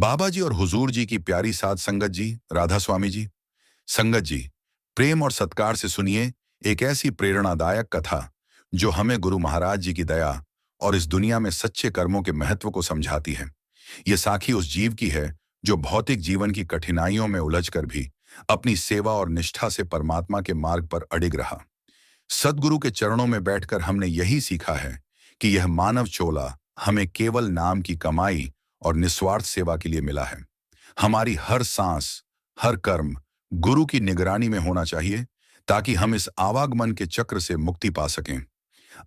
बाबा जी और हुजूर जी की प्यारी साध संगत जी, राधा स्वामी जी। संगत जी, प्रेम और सत्कार से सुनिए एक ऐसी प्रेरणादायक कथा जो हमें गुरु महाराज जी की दया और इस दुनिया में सच्चे कर्मों के महत्व को समझाती है। ये साखी उस जीव की है जो भौतिक जीवन की कठिनाइयों में उलझकर भी अपनी सेवा और निष्ठा से परमात्मा के मार्ग पर अडिग रहा। सदगुरु के चरणों में बैठकर हमने यही सीखा है कि यह मानव चोला हमें केवल नाम की कमाई और निस्वार्थ सेवा के लिए मिला है। हमारी हर सांस, हर कर्म गुरु की निगरानी में होना चाहिए ताकि हम इस आवागमन के चक्र से मुक्ति पा सकें।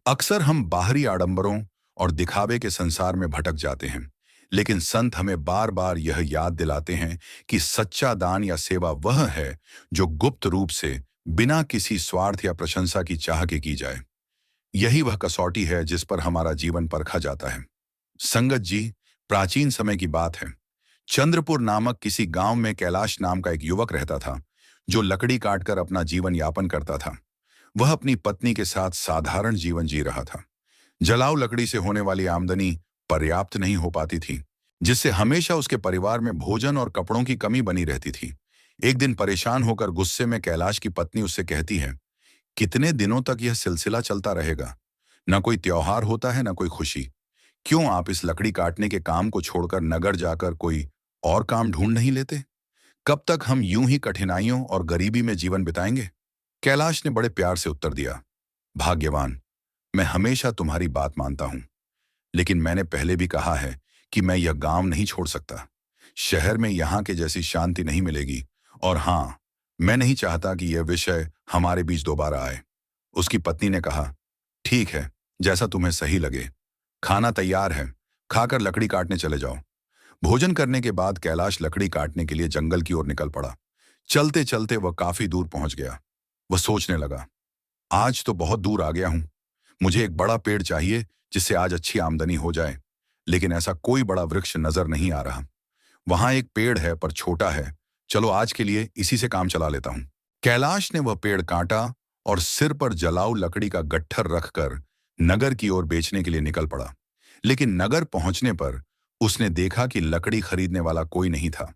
अक्सर हम बाहरी आडंबरों और दिखावे के संसार में भटक जाते हैं, लेकिन संत हमें बार बार यह याद दिलाते हैं कि सच्चा दान या सेवा वह है जो गुप्त रूप से बिना किसी स्वार्थ या प्रशंसा की चाह के की जाए। यही वह कसौटी है जिस पर हमारा जीवन परखा जाता है। संगत जी, प्राचीन समय की बात है। चंद्रपुर नामक किसी गांव में कैलाश नाम का एक युवक रहता था जो लकड़ी काटकर अपना जीवन यापन करता था। वह अपनी पत्नी के साथ साधारण जीवन जी रहा था। जलाऊ लकड़ी से होने वाली आमदनी पर्याप्त नहीं हो पाती थी, जिससे हमेशा उसके परिवार में भोजन और कपड़ों की कमी बनी रहती थी। एक दिन परेशान होकर गुस्से में कैलाश की पत्नी उससे कहती है, कितने दिनों तक यह सिलसिला चलता रहेगा? न कोई त्योहार होता है, न कोई खुशी। क्यों आप इस लकड़ी काटने के काम को छोड़कर नगर जाकर कोई और काम ढूंढ नहीं लेते? कब तक हम यूं ही कठिनाइयों और गरीबी में जीवन बिताएंगे? कैलाश ने बड़े प्यार से उत्तर दिया, भाग्यवान, मैं हमेशा तुम्हारी बात मानता हूं, लेकिन मैंने पहले भी कहा है कि मैं यह गांव नहीं छोड़ सकता। शहर में यहां के जैसी शांति नहीं मिलेगी, और हां, मैं नहीं चाहता कि यह विषय हमारे बीच दोबारा आए। उसकी पत्नी ने कहा, ठीक है, जैसा तुम्हें सही लगे। खाना तैयार है, खाकर लकड़ी काटने चले जाओ। भोजन करने के बाद कैलाश लकड़ी काटने के लिए जंगल की ओर निकल पड़ा। चलते चलते वह काफी दूर पहुंच गया। वह सोचने लगा, आज तो बहुत दूर आ गया हूं। मुझे एक बड़ा पेड़ चाहिए जिससे आज अच्छी आमदनी हो जाए, लेकिन ऐसा कोई बड़ा वृक्ष नजर नहीं आ रहा। वहां एक पेड़ है पर छोटा है, चलो आज के लिए इसी से काम चला लेता हूं। कैलाश ने वह पेड़ काटा और सिर पर जलाऊ लकड़ी का गट्ठर रखकर नगर की ओर बेचने के लिए निकल पड़ा। लेकिन नगर पहुंचने पर उसने देखा कि लकड़ी खरीदने वाला कोई नहीं था।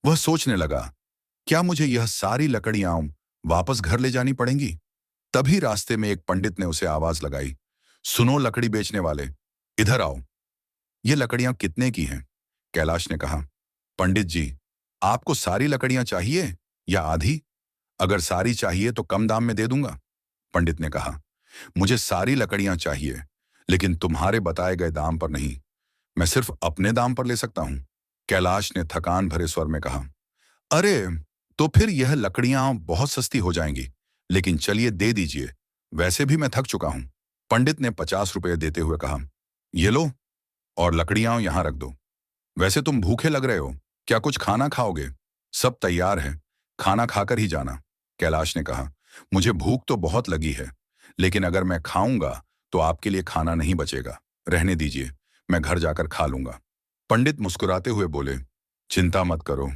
वह सोचने लगा, क्या मुझे यह सारी लकड़ियां वापस घर ले जानी पड़ेंगी? तभी रास्ते में एक पंडित ने उसे आवाज लगाई, सुनो लकड़ी बेचने वाले, इधर आओ। ये लकड़ियां कितने की हैं? कैलाश ने कहा, पंडित जी, आपको सारी लकड़ियां चाहिए या आधी? अगर सारी चाहिए तो कम दाम में दे दूंगा। पंडित ने कहा, मुझे सारी लकड़ियां चाहिए, लेकिन तुम्हारे बताए गए दाम पर नहीं। मैं सिर्फ अपने दाम पर ले सकता हूं। कैलाश ने थकान भरे स्वर में कहा, अरे, तो फिर यह लकड़ियां बहुत सस्ती हो जाएंगी, लेकिन चलिए दे दीजिए, वैसे भी मैं थक चुका हूं। पंडित ने 50 रुपये देते हुए कहा, ये लो और लकड़ियां यहां रख दो। वैसे तुम भूखे लग रहे हो, क्या कुछ खाना खाओगे? सब तैयार है, खाना खाकर ही जाना। कैलाश ने कहा, मुझे भूख तो बहुत लगी है, लेकिन अगर मैं खाऊंगा तो आपके लिए खाना नहीं बचेगा। रहने दीजिए, मैं घर जाकर खा लूंगा। पंडित मुस्कुराते हुए बोले, चिंता मत करो,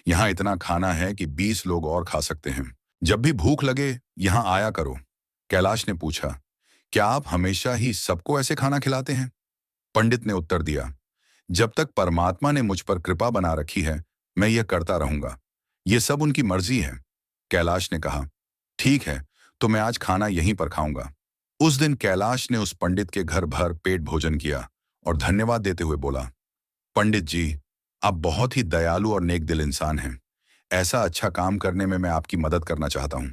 यहाँ इतना खाना है कि 20 लोग और खा सकते हैं। जब भी भूख लगे यहाँ आया करो। कैलाश ने पूछा, क्या आप हमेशा ही सबको ऐसे खाना खिलाते हैं? पंडित ने उत्तर दिया, जब तक परमात्मा ने मुझ पर कृपा बना रखी है, मैं यह करता रहूंगा। ये सब उनकी मर्जी है। कैलाश ने कहा, ठीक है, तो मैं आज खाना यहीं पर खाऊंगा। उस दिन कैलाश ने उस पंडित के घर भर पेट भोजन किया और धन्यवाद देते हुए बोला, पंडित जी, आप बहुत ही दयालु और नेक दिल इंसान हैं। ऐसा अच्छा काम करने में मैं आपकी मदद करना चाहता हूं।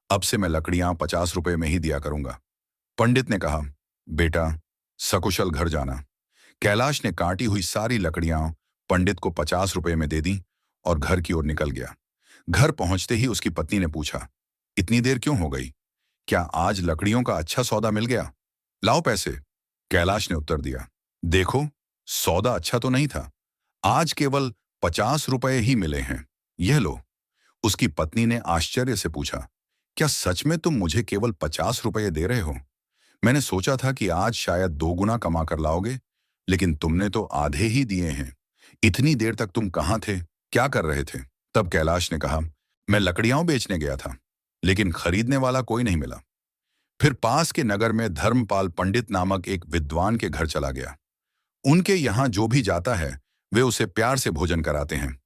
अब से मैं लकड़ियां 50 रुपये में ही दिया करूंगा। पंडित ने कहा, बेटा, सकुशल घर जाना। कैलाश ने काटी हुई सारी लकड़ियां पंडित को 50 रुपये में दे दी और घर की ओर निकल गया। घर पहुंचते ही उसकी पत्नी ने पूछा, इतनी देर क्यों हो गई? क्या आज लकड़ियों का अच्छा सौदा मिल गया? लाओ पैसे। कैलाश ने उत्तर दिया, देखो, सौदा अच्छा तो नहीं था, आज केवल 50 रुपये ही मिले हैं, यह लो। उसकी पत्नी ने आश्चर्य से पूछा, क्या सच में तुम मुझे केवल 50 रुपये दे रहे हो? मैंने सोचा था कि आज शायद 2 गुना कमा कर लाओगे, लेकिन तुमने तो आधे ही दिए हैं। इतनी देर तक तुम कहाँ थे, क्या कर रहे थे? तब कैलाश ने कहा, मैं लकड़ियां बेचने गया था, लेकिन खरीदने वाला कोई नहीं मिला। फिर पास के नगर में धर्मपाल पंडित नामक एक विद्वान के घर चला गया। उनके यहाँ जो भी जाता है वे उसे प्यार से भोजन कराते हैं।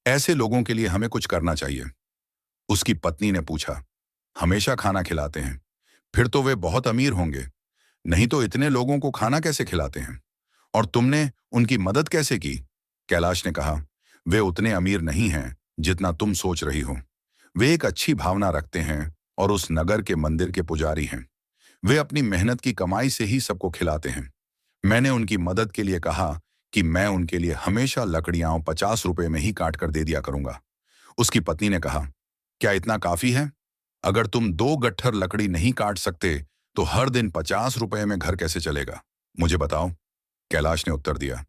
ऐसे लोगों के लिए हमें कुछ करना चाहिए। उसकी पत्नी ने पूछा, हमेशा खाना खिलाते हैं? फिर तो वे बहुत अमीर होंगे। नहीं तो इतने लोगों को खाना कैसे खिलाते हैं? और तुमने उनकी मदद कैसे की? कैलाश ने कहा, वे उतने अमीर नहीं हैं जितना तुम सोच रही हो। वे एक अच्छी भावना रखते हैं और उस नगर के मंदिर के पुजारी हैं। वे अपनी मेहनत की कमाई से ही सबको खिलाते हैं। मैंने उनकी मदद के लिए कहा कि मैं उनके लिए हमेशा लकड़ियां 50 रुपए में ही काट कर दे दिया करूंगा। उसकी पत्नी ने कहा, क्या इतना काफी है? अगर तुम 2 गट्ठर लकड़ी नहीं काट सकते तो हर दिन 50 रुपए में घर कैसे चलेगा? मुझे बताओ। कैलाश ने उत्तर दिया,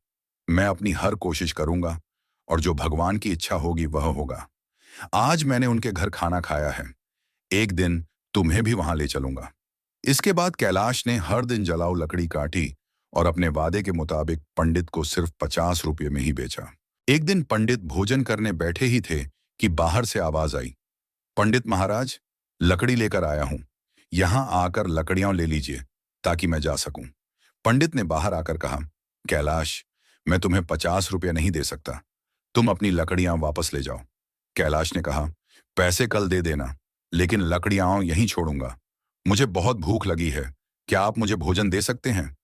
मैं अपनी हर कोशिश करूंगा और जो भगवान की इच्छा होगी वह होगा। आज मैंने उनके घर खाना खाया है, एक दिन तुम्हें भी वहां ले चलूंगा। इसके बाद कैलाश ने हर दिन जलाऊ लकड़ी काटी और अपने वादे के मुताबिक पंडित को सिर्फ 50 रुपये में ही बेचा। एक दिन पंडित भोजन करने बैठे ही थे कि बाहर से आवाज आई, पंडित महाराज, लकड़ी लेकर आया हूं। यहां आकर लकड़ियां ले लीजिए ताकि मैं जा सकूं। पंडित ने बाहर आकर कहा, कैलाश, मैं तुम्हें 50 रुपये नहीं दे सकता। तुम अपनी लकड़ियां वापस ले जाओ। कैलाश ने कहा, पैसे कल दे देना, लेकिन लकड़ियां यहीं छोड़ूंगा। मुझे बहुत भूख लगी है। क्या आप मुझे भोजन दे सकते हैं?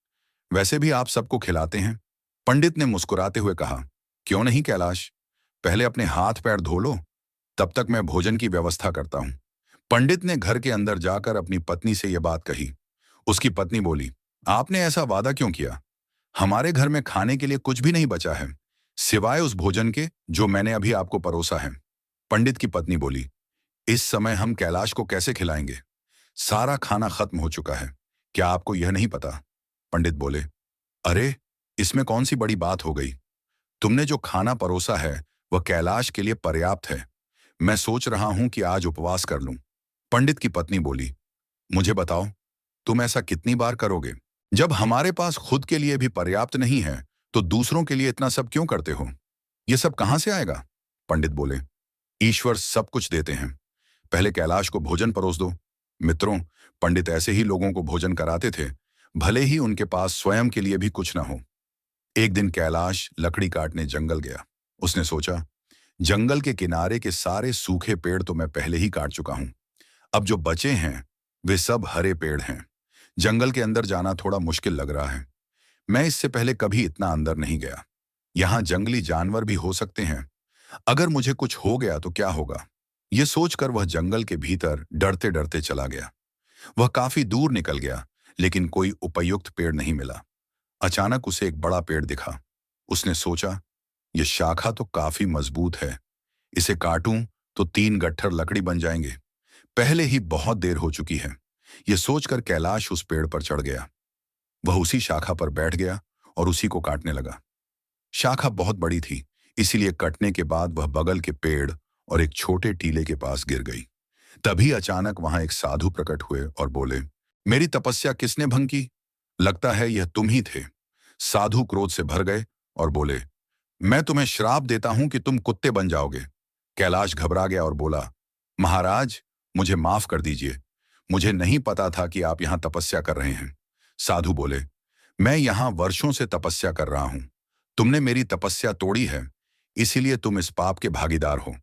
वैसे भी आप सबको खिलाते हैं। पंडित ने मुस्कुराते हुए कहा, क्यों नहीं कैलाश, पहले अपने हाथ पैर धो लो, तब तक मैं भोजन की व्यवस्था करता हूं। पंडित ने घर के अंदर जाकर अपनी पत्नी से यह बात कही। उसकी पत्नी बोली, आपने ऐसा वादा क्यों किया? हमारे घर में खाने के लिए कुछ भी नहीं बचा है, सिवाय उस भोजन के जो मैंने अभी आपको परोसा है। पंडित की पत्नी बोली, इस समय हम कैलाश को कैसे खिलाएंगे? सारा खाना खत्म हो चुका है। क्या आपको यह नहीं पता? पंडित बोले, अरे, इसमें कौन सी बड़ी बात हो गई? तुमने जो खाना परोसा है वह कैलाश के लिए पर्याप्त है। मैं सोच रहा हूं कि आज उपवास कर लूं। पंडित की पत्नी बोली, मुझे बताओ, तुम ऐसा कितनी बार करोगे? जब हमारे पास खुद के लिए भी पर्याप्त नहीं है तो दूसरों के लिए इतना सब क्यों करते हो? ये सब कहां से आएगा? पंडित बोले, ईश्वर सब कुछ देते हैं, पहले कैलाश को भोजन परोस दो। मित्रों, पंडित ऐसे ही लोगों को भोजन कराते थे, भले ही उनके पास स्वयं के लिए भी कुछ न हो। एक दिन कैलाश लकड़ी काटने जंगल गया। उसने सोचा, जंगल के किनारे के सारे सूखे पेड़ तो मैं पहले ही काट चुका हूं। अब जो बचे हैं वे सब हरे पेड़ हैं। जंगल के अंदर जाना थोड़ा मुश्किल लग रहा है। मैं इससे पहले कभी इतना अंदर नहीं गया। यहां जंगली जानवर भी हो सकते हैं। अगर मुझे कुछ हो गया तो क्या होगा? ये सोचकर वह जंगल के भीतर डरते डरते चला गया। वह काफी दूर निकल गया, लेकिन कोई उपयुक्त पेड़ नहीं मिला। अचानक उसे एक बड़ा पेड़ दिखा। उसने सोचा, यह शाखा तो काफी मजबूत है, इसे काटूं तो 3 गट्ठर लकड़ी बन जाएंगे। पहले ही बहुत देर हो चुकी है। यह सोचकर कैलाश उस पेड़ पर चढ़ गया। वह उसी शाखा पर बैठ गया और उसी को काटने लगा। शाखा बहुत बड़ी थी, इसीलिए कटने के बाद वह बगल के पेड़ और एक छोटे टीले के पास गिर गई। तभी अचानक वहां एक साधु प्रकट हुए और बोले, मेरी तपस्या किसने भंग की? लगता है यह तुम ही थे। साधु क्रोध से भर गए और बोले, मैं तुम्हें श्राप देता हूं कि तुम कुत्ते बन जाओगे। कैलाश घबरा गया और बोला, महाराज, मुझे माफ कर दीजिए, मुझे नहीं पता था कि आप यहां तपस्या कर रहे हैं। साधु बोले, मैं यहां वर्षों से तपस्या कर रहा हूं। तुमने मेरी तपस्या तोड़ी है, इसीलिए तुम इस पाप के भागीदार हो।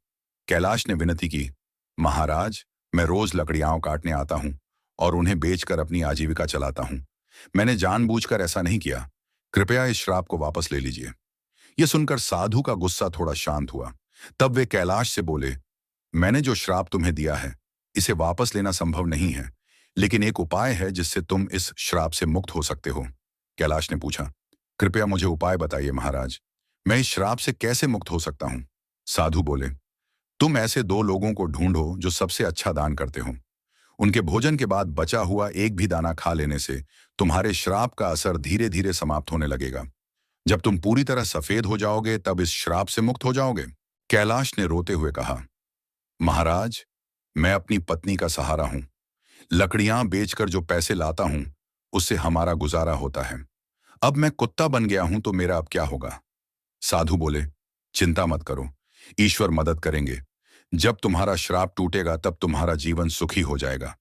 कैलाश ने विनती की, महाराज, मैं रोज लकड़ियां काटने आता हूं और उन्हें बेचकर अपनी आजीविका चलाता हूं। मैंने जानबूझकर ऐसा नहीं किया। कृपया इस श्राप को वापस ले लीजिए। यह सुनकर साधु का गुस्सा थोड़ा शांत हुआ। तब वे कैलाश से बोले, मैंने जो श्राप तुम्हें दिया है इसे वापस लेना संभव नहीं है, लेकिन एक उपाय है जिससे तुम इस श्राप से मुक्त हो सकते हो। कैलाश ने पूछा, कृपया मुझे उपाय बताइए महाराज, मैं इस श्राप से कैसे मुक्त हो सकता हूं? साधु बोले, तुम ऐसे 2 लोगों को ढूंढो जो सबसे अच्छा दान करते हो। उनके भोजन के बाद बचा हुआ एक भी दाना खा लेने से तुम्हारे श्राप का असर धीरे धीरे समाप्त होने लगेगा। जब तुम पूरी तरह सफेद हो जाओगे तब इस श्राप से मुक्त हो जाओगे। कैलाश ने रोते हुए कहा, महाराज, मैं अपनी पत्नी का सहारा हूं। लकड़ियां बेचकर जो पैसे लाता हूं उससे हमारा गुजारा होता है। अब मैं कुत्ता बन गया हूं तो मेरा अब क्या होगा? साधु बोले, चिंता मत करो, ईश्वर मदद करेंगे। जब तुम्हारा श्राप टूटेगा तब तुम्हारा जीवन सुखी हो जाएगा,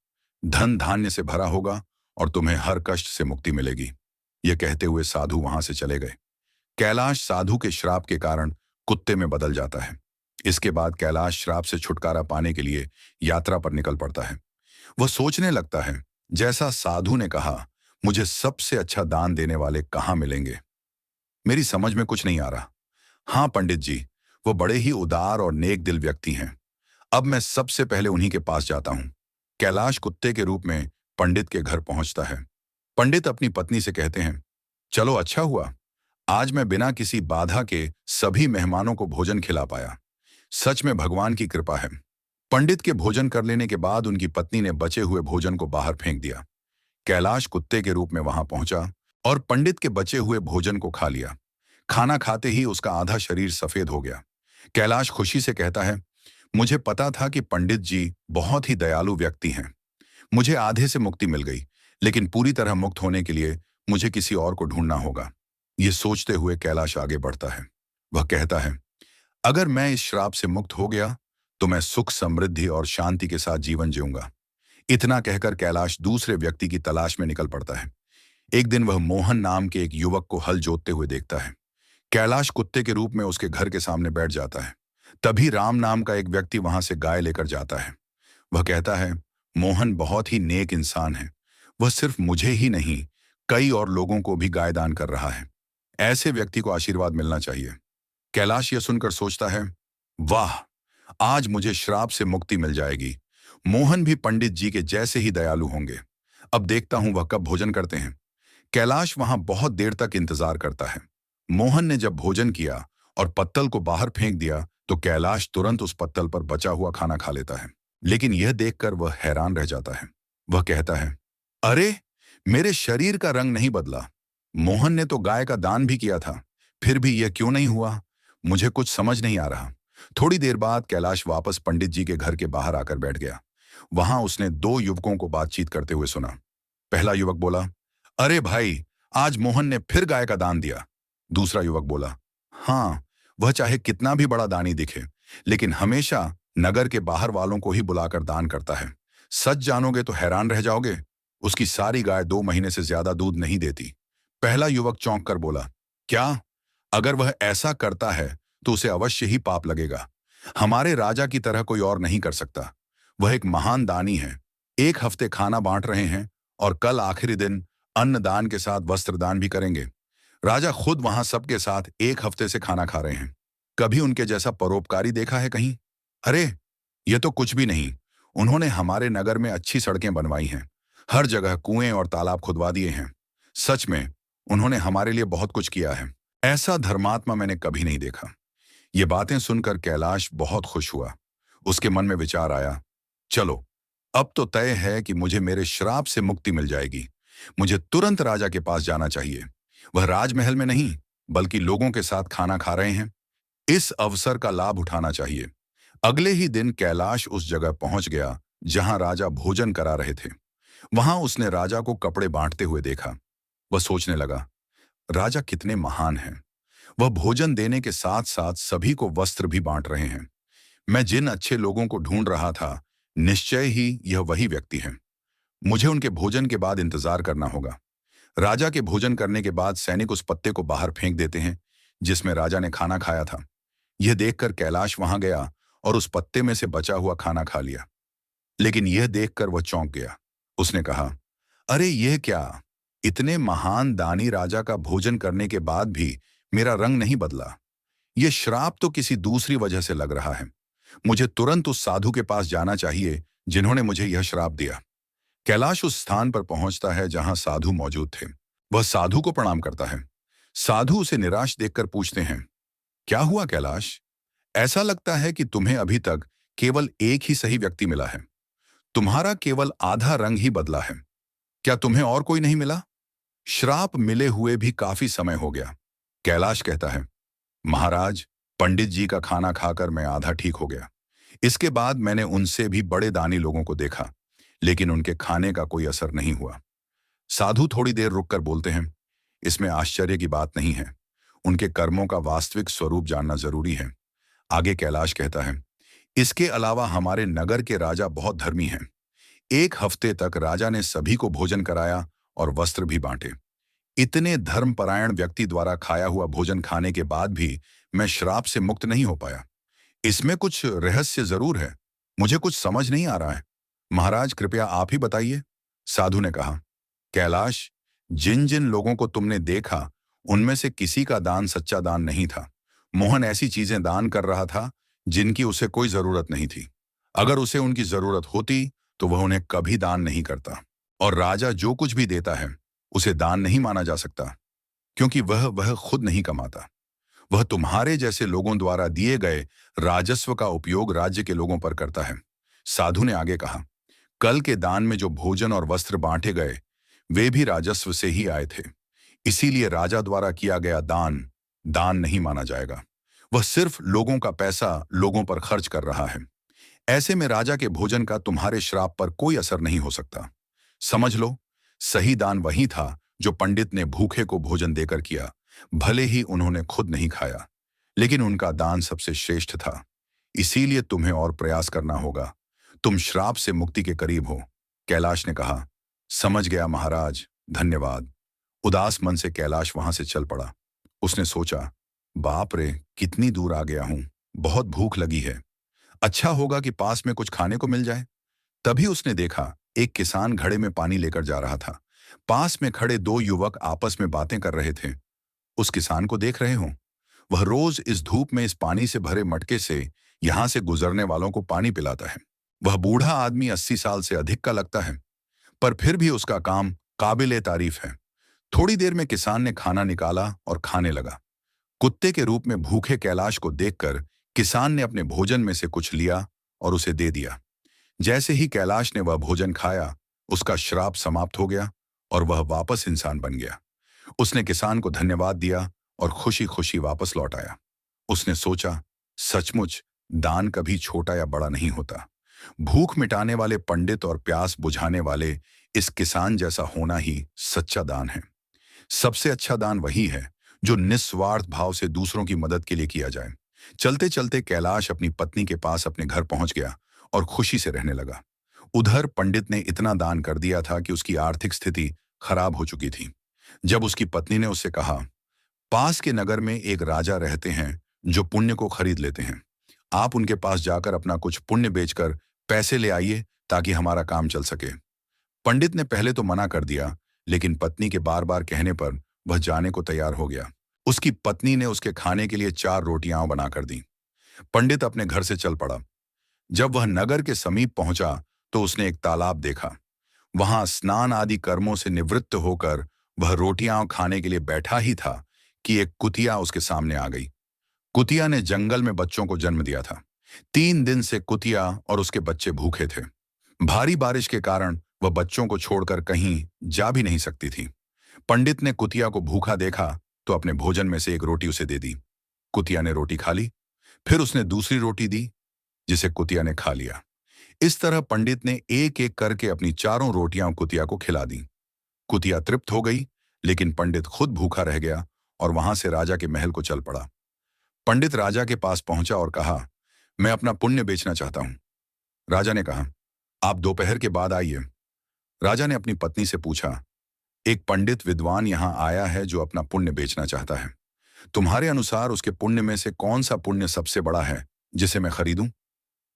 धन धान्य से भरा होगा और तुम्हें हर कष्ट से मुक्ति मिलेगी। यह कहते हुए साधु वहां से चले गए। कैलाश साधु के श्राप के कारण कुत्ते में बदल जाता है। इसके बाद कैलाश श्राप से छुटकारा पाने के लिए यात्रा पर निकल पड़ता है। वह सोचने लगता है, जैसा साधु ने कहा, मुझे सबसे अच्छा दान देने वाले कहाँ मिलेंगे। मेरी समझ में कुछ नहीं आ रहा। हाँ पंडित जी, वो बड़े ही उदार और नेक दिल व्यक्ति हैं। अब मैं सबसे पहले उन्हीं के पास जाता हूँ। कैलाश कुत्ते के रूप में पंडित के घर पहुंचता है। पंडित अपनी पत्नी से कहते हैं, चलो अच्छा हुआ, आज मैं बिना किसी बाधा के सभी मेहमानों को भोजन खिला पाया। सच में भगवान की कृपा है। पंडित के भोजन कर लेने के बाद उनकी पत्नी ने बचे हुए भोजन को बाहर फेंक दिया। कैलाश कुत्ते के रूप में वहां पहुंचा और पंडित के बचे हुए भोजन को खा लिया। खाना खाते ही उसका आधा शरीर सफेद हो गया। कैलाश खुशी से कहता है, मुझे पता था कि पंडित जी बहुत ही दयालु व्यक्ति हैं। मुझे आधे से मुक्ति मिल गई, लेकिन पूरी तरह मुक्त होने के लिए मुझे किसी और को ढूंढना होगा। ये सोचते हुए कैलाश आगे बढ़ता है। वह कहता है, अगर मैं इस श्राप से मुक्त हो गया तो मैं सुख, समृद्धि और शांति के साथ जीवन जीऊंगा। इतना कहकर कैलाश दूसरे व्यक्ति की तलाश में निकल पड़ता है। एक दिन वह मोहन नाम के एक युवक को हल जोतते हुए देखता है। कैलाश कुत्ते के रूप में उसके घर के सामने बैठ जाता है। तभी राम नाम का एक व्यक्ति वहां से गाय लेकर जाता है। वह कहता है, मोहन बहुत ही नेक इंसान है। वह सिर्फ मुझे ही नहीं, कई और लोगों को भी गाय दान कर रहा है। ऐसे व्यक्ति को आशीर्वाद मिलना चाहिए। कैलाश यह सुनकर सोचता है, वाह, आज मुझे श्राप से मुक्ति मिल जाएगी। मोहन भी पंडित जी के जैसे ही दयालु होंगे। अब देखता हूं वह कब भोजन करते हैं। कैलाश वहां बहुत देर तक इंतजार करता है। मोहन ने जब भोजन किया और पत्तल को बाहर फेंक दिया तो कैलाश तुरंत उस पत्तल पर बचा हुआ खाना खा लेता है। लेकिन यह देखकर वह हैरान रह जाता है। वह कहता है, अरे, मेरे शरीर का रंग नहीं बदला। मोहन ने तो गाय का दान भी किया था, फिर भी यह क्यों नहीं हुआ? मुझे कुछ समझ नहीं आ रहा। थोड़ी देर बाद कैलाश वापस पंडित जी के घर के बाहर आकर बैठ गया। वहां उसने दो युवकों को बातचीत करते हुए सुना। पहला युवक बोला, अरे भाई, आज मोहन ने फिर गाय का दान दिया। दूसरा युवक बोला, हाँ, वह चाहे कितना भी बड़ा दानी दिखे, लेकिन हमेशा नगर के बाहर वालों को ही बुलाकर दान करता है। सच जानोगे तो हैरान रह जाओगे, उसकी सारी गाय 2 महीने से ज्यादा दूध नहीं देती। पहला युवक चौंक कर बोला, क्या? अगर वह ऐसा करता है तो उसे अवश्य ही पाप लगेगा। हमारे राजा की तरह कोई और नहीं कर सकता। वह एक महान दानी है। 1 हफ्ते खाना बांट रहे हैं और कल आखिरी दिन अन्नदान के साथ वस्त्रदान भी करेंगे। राजा खुद वहां सबके साथ 1 हफ्ते से खाना खा रहे हैं। कभी उनके जैसा परोपकारी देखा है कहीं? अरे, ये तो कुछ भी नहीं। उन्होंने हमारे नगर में अच्छी सड़कें बनवाई हैं, हर जगह कुएं और तालाब खुदवा दिए हैं। सच में उन्होंने हमारे लिए बहुत कुछ किया है। ऐसा धर्मात्मा मैंने कभी नहीं देखा। ये बातें सुनकर कैलाश बहुत खुश हुआ। उसके मन में विचार आया, चलो, अब तो तय है कि मुझे मेरे श्राप से मुक्ति मिल जाएगी। मुझे तुरंत राजा के पास जाना चाहिए। वह राजमहल में नहीं, बल्कि लोगों के साथ खाना खा रहे हैं। इस अवसर का लाभ उठाना चाहिए। अगले ही दिन कैलाश उस जगह पहुंच गया जहां राजा भोजन करा रहे थे। वहां उसने राजा को कपड़े बांटते हुए देखा। वह सोचने लगा, राजा कितने महान हैं। वह भोजन देने के साथ साथ सभी को वस्त्र भी बांट रहे हैं। मैं जिन अच्छे लोगों को ढूंढ रहा था, निश्चय ही यह वही व्यक्ति हैं। मुझे उनके भोजन के बाद इंतजार करना होगा। राजा के भोजन करने के बाद सैनिक उस पत्ते को बाहर फेंक देते हैं जिसमें राजा ने खाना खाया था। यह देखकर कैलाश वहां गया और उस पत्ते में से बचा हुआ खाना खा लिया। लेकिन यह देखकर वह चौंक गया। उसने कहा, अरे यह क्या? इतने महान दानी राजा का भोजन करने के बाद भी मेरा रंग नहीं बदला। यह श्राप तो किसी दूसरी वजह से लग रहा है। मुझे तुरंत उस साधु के पास जाना चाहिए जिन्होंने मुझे यह श्राप दिया। कैलाश उस स्थान पर पहुंचता है जहां साधु मौजूद थे। वह साधु को प्रणाम करता है। साधु उसे निराश देखकर पूछते हैं, क्या हुआ कैलाश? ऐसा लगता है कि तुम्हें अभी तक केवल एक ही सही व्यक्ति मिला है। तुम्हारा केवल आधा रंग ही बदला है। क्या तुम्हें और कोई नहीं मिला? श्राप मिले हुए भी काफी समय हो गया। कैलाश कहता है, महाराज, पंडित जी का खाना खाकर मैं आधा ठीक हो गया। इसके बाद मैंने उनसे भी बड़े दानी लोगों को देखा, लेकिन उनके खाने का कोई असर नहीं हुआ। साधु थोड़ी देर रुककर बोलते हैं, इसमें आश्चर्य की बात नहीं है। उनके कर्मों का वास्तविक स्वरूप जानना जरूरी है। आगे कैलाश कहता है, इसके अलावा हमारे नगर के राजा बहुत धर्मी हैं। 1 हफ्ते तक राजा ने सभी को भोजन कराया और वस्त्र भी बांटे। इतने धर्मपरायण व्यक्ति द्वारा खाया हुआ भोजन खाने के बाद भी मैं श्राप से मुक्त नहीं हो पाया। इसमें कुछ रहस्य जरूर है। मुझे कुछ समझ नहीं आ रहा है। महाराज कृपया आप ही बताइए। साधु ने कहा, कैलाश, जिन जिन लोगों को तुमने देखा उनमें से किसी का दान सच्चा दान नहीं था। मोहन ऐसी चीजें दान कर रहा था जिनकी उसे कोई जरूरत नहीं थी। अगर उसे उनकी जरूरत होती तो वह उन्हें कभी दान नहीं करता। और राजा जो कुछ भी देता है उसे दान नहीं माना जा सकता, क्योंकि वह खुद नहीं कमाता। वह तुम्हारे जैसे लोगों द्वारा दिए गए राजस्व का उपयोग राज्य के लोगों पर करता है। साधु ने आगे कहा, कल के दान में जो भोजन और वस्त्र बांटे गए वे भी राजस्व से ही आए थे। इसीलिए राजा द्वारा किया गया दान दान नहीं माना जाएगा। वह सिर्फ लोगों का पैसा लोगों पर खर्च कर रहा है। ऐसे में राजा के भोजन का तुम्हारे श्राप पर कोई असर नहीं हो सकता। समझ लो, सही दान वही था जो पंडित ने भूखे को भोजन देकर किया। भले ही उन्होंने खुद नहीं खाया, लेकिन उनका दान सबसे श्रेष्ठ था। इसीलिए तुम्हें और प्रयास करना होगा। तुम श्राप से मुक्ति के करीब हो। कैलाश ने कहा, समझ गया महाराज, धन्यवाद। उदास मन से कैलाश वहां से चल पड़ा। उसने सोचा, बाप रे, कितनी दूर आ गया हूं। बहुत भूख लगी है। अच्छा होगा कि पास में कुछ खाने को मिल जाए। तभी उसने देखा एक किसान घड़े में पानी लेकर जा रहा था। पास में खड़े दो युवक आपस में बातें कर रहे थे। उस किसान को देख रहे हो? वह रोज इस धूप में इस पानी से भरे मटके से यहां से गुजरने वालों को पानी पिलाता है। वह बूढ़ा आदमी 80 साल से अधिक का लगता है, पर फिर भी उसका काम काबिले तारीफ है। थोड़ी देर में किसान ने खाना निकाला और खाने लगा। कुत्ते के रूप में भूखे कैलाश को देखकर किसान ने अपने भोजन में से कुछ लिया और उसे दे दिया। जैसे ही कैलाश ने वह भोजन खाया, उसका श्राप समाप्त हो गया और वह वापस इंसान बन गया। उसने किसान को धन्यवाद दिया और खुशी खुशी वापस लौट आया। उसने सोचा, सचमुच दान कभी छोटा या बड़ा नहीं होता। भूख मिटाने वाले पंडित और प्यास बुझाने वाले इस किसान जैसा होना ही सच्चा दान है। सबसे अच्छा दान वही है जो निस्वार्थ भाव से दूसरों की मदद के लिए किया जाए। चलते चलते कैलाश अपनी पत्नी के पास अपने घर पहुंच गया और खुशी से रहने लगा। उधर पंडित ने इतना दान कर दिया था कि उसकी आर्थिक स्थिति खराब हो चुकी थी। जब उसकी पत्नी ने उससे कहा, पास के नगर में एक राजा रहते हैं जो पुण्य को खरीद लेते हैं। आप उनके पास जाकर अपना कुछ पुण्य बेचकर पैसे ले आइए ताकि हमारा काम चल सके। पंडित ने पहले तो मना कर दिया, लेकिन पत्नी के बार बार कहने पर वह जाने को तैयार हो गया। उसकी पत्नी ने उसके खाने के लिए 4 रोटियां बनाकर दी। पंडित अपने घर से चल पड़ा। जब वह नगर के समीप पहुंचा तो उसने एक तालाब देखा। वहां स्नान आदि कर्मों से निवृत्त होकर वह रोटियां खाने के लिए बैठा ही था कि एक कुतिया उसके सामने आ गई। कुतिया ने जंगल में बच्चों को जन्म दिया था। 3 दिन से कुतिया और उसके बच्चे भूखे थे। भारी बारिश के कारण वह बच्चों को छोड़कर कहीं जा भी नहीं सकती थी। पंडित ने कुतिया को भूखा देखा तो अपने भोजन में से एक रोटी उसे दे दी। कुतिया ने रोटी खा ली। फिर उसने दूसरी रोटी दी, जिसे कुतिया ने खा लिया। इस तरह पंडित ने एक एक करके अपनी 4 रोटियां कुतिया को खिला दी। कुतिया तृप्त हो गई, लेकिन पंडित खुद भूखा रह गया और वहां से राजा के महल को चल पड़ा। पंडित राजा के पास पहुंचा और कहा, मैं अपना पुण्य बेचना चाहता हूं। राजा ने कहा, आप दोपहर के बाद आइए। राजा ने अपनी पत्नी से पूछा, एक पंडित विद्वान यहां आया है जो अपना पुण्य बेचना चाहता है। तुम्हारे अनुसार उसके पुण्य में से कौन सा पुण्य सबसे बड़ा है जिसे मैं खरीदूं?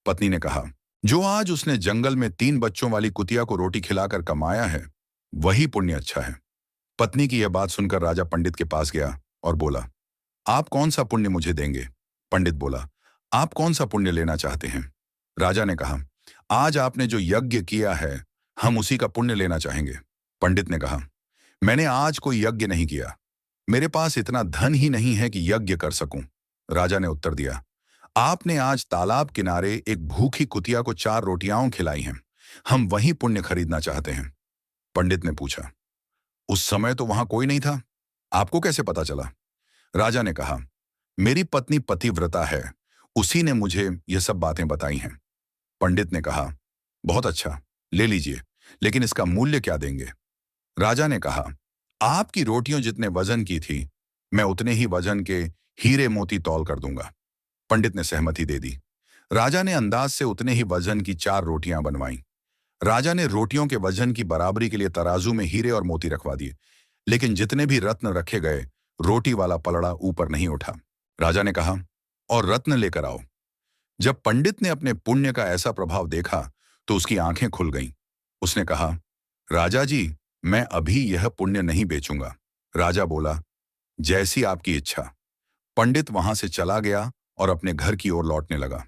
पत्नी ने कहा, जो आज उसने जंगल में 3 बच्चों वाली कुतिया को रोटी खिलाकर कमाया है, वही पुण्य अच्छा है। पत्नी की यह बात सुनकर राजा पंडित के पास गया और बोला, आप कौन सा पुण्य मुझे देंगे? पंडित बोला, आप कौन सा पुण्य लेना चाहते हैं? राजा ने कहा, आज आपने जो यज्ञ किया है हम उसी का पुण्य लेना चाहेंगे। पंडित ने कहा, मैंने आज कोई यज्ञ नहीं किया। मेरे पास इतना धन ही नहीं है कि यज्ञ कर सकूं। राजा ने उत्तर दिया, आपने आज तालाब किनारे एक भूखी कुतिया को 4 रोटियां खिलाई हैं। हम वही पुण्य खरीदना चाहते हैं। पंडित ने पूछा, उस समय तो वहां कोई नहीं था, आपको कैसे पता चला? राजा ने कहा, मेरी पत्नी पतिव्रता है, उसी ने मुझे ये सब बातें बताई हैं। पंडित ने कहा, बहुत अच्छा, ले लीजिए, लेकिन इसका मूल्य क्या देंगे? राजा ने कहा, आपकी रोटियों जितने वजन की थी मैं उतने ही वजन के हीरे मोती तौल कर दूंगा। पंडित ने सहमति दे दी। राजा ने अंदाज से उतने ही वजन की 4 रोटियां बनवाईं। राजा ने रोटियों के वजन की बराबरी के लिए तराजू में हीरे और मोती रखवा दिए। लेकिन जितने भी रत्न रखे गए, रोटी वाला पलड़ा ऊपर नहीं उठा। राजा ने कहा, और रत्न लेकर आओ। जब पंडित ने अपने पुण्य का ऐसा प्रभाव देखा तो उसकी आंखें खुल गईं। उसने कहा, राजा जी, मैं अभी यह पुण्य नहीं बेचूंगा। राजा बोला, जैसी आपकी इच्छा। पंडित वहां से चला गया और अपने घर की ओर लौटने लगा।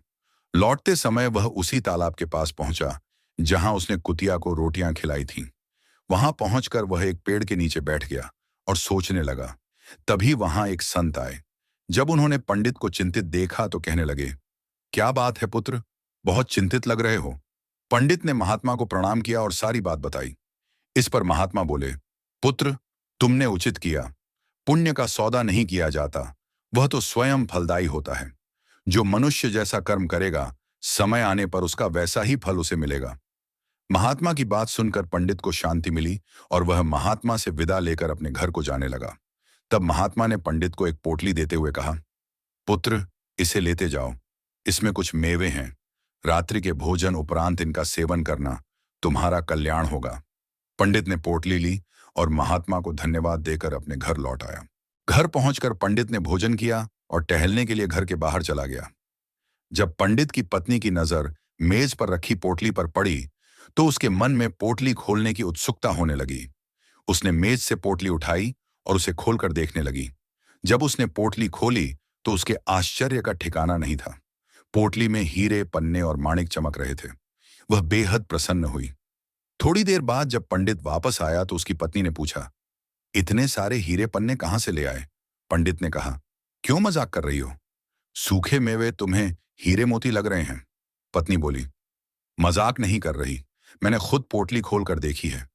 लौटते समय वह उसी तालाब के पास पहुंचा जहां उसने कुतिया को रोटियां खिलाई थीं। वहां पहुंचकर वह एक पेड़ के नीचे बैठ गया और सोचने लगा। तभी वहां एक संत आए। जब उन्होंने पंडित को चिंतित देखा तो कहने लगे, क्या बात है पुत्र, बहुत चिंतित लग रहे हो। पंडित ने महात्मा को प्रणाम किया और सारी बात बताई। इस पर महात्मा बोले, पुत्र, तुमने उचित किया। पुण्य का सौदा नहीं किया जाता, वह तो स्वयं फलदायी होता है। जो मनुष्य जैसा कर्म करेगा, समय आने पर उसका वैसा ही फल उसे मिलेगा। महात्मा की बात सुनकर पंडित को शांति मिली और वह महात्मा से विदा लेकर अपने घर को जाने लगा। तब महात्मा ने पंडित को एक पोटली देते हुए कहा, पुत्र, इसे लेते जाओ। इसमें कुछ मेवे हैं। रात्रि के भोजन उपरांत इनका सेवन करना, तुम्हारा कल्याण होगा। पंडित ने पोटली ली और महात्मा को धन्यवाद देकर अपने घर लौट आया। घर पहुंचकर पंडित ने भोजन किया और टहलने के लिए घर के बाहर चला गया। जब पंडित की पत्नी की नजर मेज पर रखी पोटली पर पड़ी तो उसके मन में पोटली खोलने की उत्सुकता होने लगी। उसने मेज से पोटली उठाई और उसे खोलकर देखने लगी। जब उसने पोटली खोली तो उसके आश्चर्य का ठिकाना नहीं था। पोटली में हीरे, पन्ने और माणिक चमक रहे थे। वह बेहद प्रसन्न हुई। थोड़ी देर बाद जब पंडित वापस आया तो उसकी पत्नी ने पूछा, इतने सारे हीरे पन्ने कहां से ले आए? पंडित ने कहा, क्यों मजाक कर रही हो? सूखे मेवे तुम्हें हीरे मोती लग रहे हैं। पत्नी बोली, मजाक नहीं कर रही, मैंने खुद पोटली खोल कर देखी है।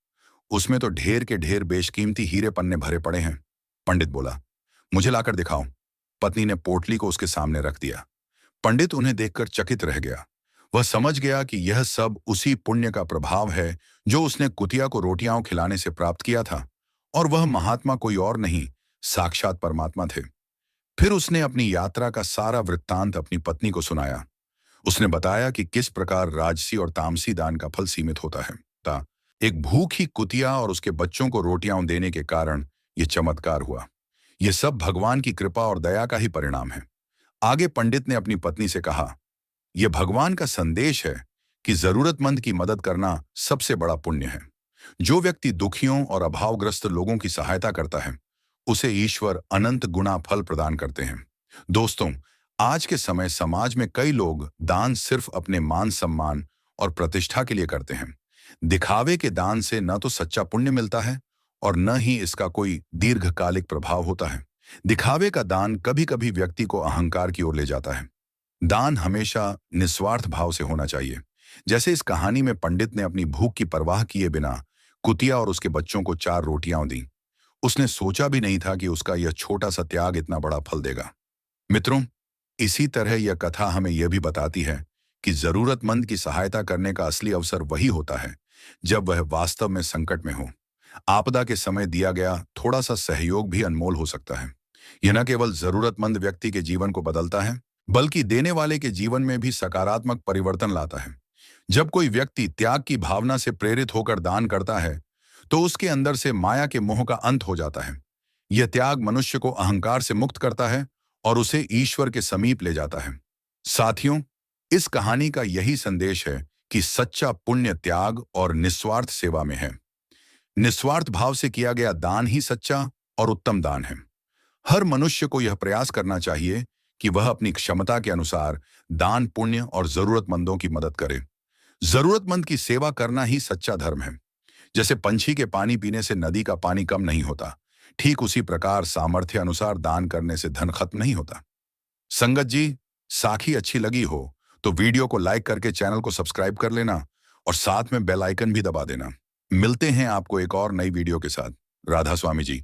उसमें तो ढेर के ढेर बेशकीमती हीरे पन्ने भरे पड़े हैं। पंडित बोला, मुझे लाकर दिखाओ। पत्नी ने पोटली को उसके सामने रख दिया। पंडित उन्हें देखकर चकित रह गया। वह समझ गया कि यह सब उसी पुण्य का प्रभाव है जो उसने कुतिया को रोटियां खिलाने से प्राप्त किया था, और वह महात्मा कोई और नहीं, साक्षात परमात्मा थे। फिर उसने अपनी यात्रा का सारा वृत्तांत अपनी पत्नी को सुनाया। उसने बताया कि किस प्रकार राजसी और तामसी दान का फल सीमित होता है। एक भूखी कुतिया और उसके बच्चों को रोटियां देने के कारण यह चमत्कार हुआ। यह सब भगवान की कृपा और दया का ही परिणाम है। आगे पंडित ने अपनी पत्नी से कहा, यह भगवान का संदेश है कि जरूरतमंद की मदद करना सबसे बड़ा पुण्य है। जो व्यक्ति दुखियों और अभावग्रस्त लोगों की सहायता करता है, उसे ईश्वर अनंत गुना फल प्रदान करते हैं। दोस्तों, आज के समय समाज में कई लोग दान सिर्फ अपने मान सम्मान और प्रतिष्ठा के लिए करते हैं। दिखावे के दान से न तो सच्चा पुण्य मिलता है और न ही इसका कोई दीर्घकालिक प्रभाव होता है। दिखावे का दान कभी कभी व्यक्ति को अहंकार की ओर ले जाता है। दान हमेशा निस्वार्थ भाव से होना चाहिए। जैसे इस कहानी में पंडित ने अपनी भूख की परवाह किए बिना कुतिया और उसके बच्चों को 4 रोटियां दी। उसने सोचा भी नहीं था कि उसका यह छोटा सा त्याग इतना बड़ा फल देगा। मित्रों, इसी तरह यह कथा हमें यह भी बताती है कि जरूरतमंद की सहायता करने का असली अवसर वही होता है जब वह वास्तव में संकट में हो। आपदा के समय दिया गया थोड़ा सा सहयोग भी अनमोल हो सकता है। यह न केवल जरूरतमंद व्यक्ति के जीवन को बदलता है, बल्कि देने वाले के जीवन में भी सकारात्मक परिवर्तन लाता है। जब कोई व्यक्ति त्याग की भावना से प्रेरित होकर दान करता है तो उसके अंदर से माया के मोह का अंत हो जाता है। यह त्याग मनुष्य को अहंकार से मुक्त करता है और उसे ईश्वर के समीप ले जाता है। साथियों, इस कहानी का यही संदेश है कि सच्चा पुण्य त्याग और निस्वार्थ सेवा में है। निस्वार्थ भाव से किया गया दान ही सच्चा और उत्तम दान है। हर मनुष्य को यह प्रयास करना चाहिए कि वह अपनी क्षमता के अनुसार दान पुण्य और जरूरतमंदों की मदद करे। जरूरतमंद की सेवा करना ही सच्चा धर्म है। जैसे पंछी के पानी पीने से नदी का पानी कम नहीं होता, ठीक उसी प्रकार सामर्थ्य अनुसार दान करने से धन खत्म नहीं होता। संगत जी, साखी अच्छी लगी हो तो वीडियो को लाइक करके चैनल को सब्सक्राइब कर लेना और साथ में बेल आइकन भी दबा देना। मिलते हैं आपको एक और नई वीडियो के साथ। राधा स्वामी जी।